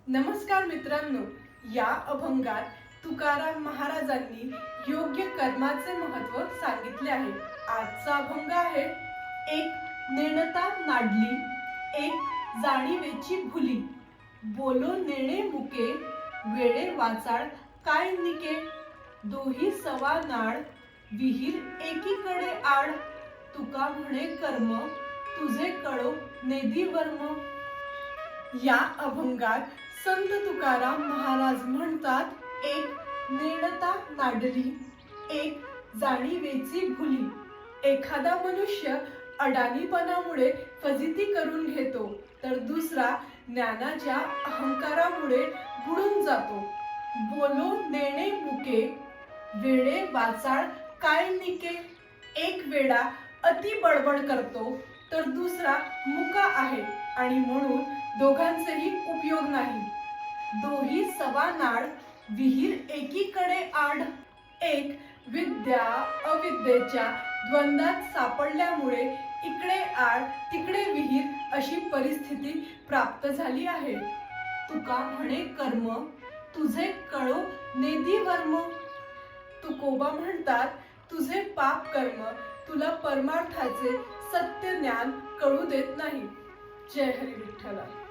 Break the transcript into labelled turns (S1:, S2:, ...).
S1: नमस्कार मित्रांनो, या अभंगात तुकाराम महाराजांनी योग्य कर्माचे महत्त्व सांगितले आहे. आजचा अभंग आहे, एक नेणता नाडली, एक जाणीवेची भुली. बोलो नेणे मुके, वेळे वाचाळ काय निके. दोही सवा नाळ, विहीर एकीकडे आड. तुका म्हणे कर्म, तुझे कळो नेदी वर्म. या अभंगात संत तुकाराम महाराज म्हणतात, एक नेणता नाडली, एक जाणीवेची भुली. एखादा मनुष्य अडाणीपणामुळे फजिती करून घेतो, तर दुसरा ज्ञानाच्या अहंकारामुळे बुडून जातो. बोलो नेणे मुके, वेळे वाचाळ काय निके. एक वेडा अति बडबड करतो, तर दुसरा मुका आहे आणि म्हणून दोघांचेही उपयोग नाही. दोही सवा नाळ, विहीर एकीकडे आड. एक विद्या अविद्येच्या द्वंद्वात सापडल्यामुळे इकडे आड तिकडे विहीर अशी परिस्थिती प्राप्त झाली आहे. तुका म्हणे कर्म, तुझे कळो नेदी वर्म. तुकोबा म्हणतात, तुझे पाप कर्म तुला परमार्थाचे सत्य ज्ञान कळू देत नाही. जय हरी विठ्ठला.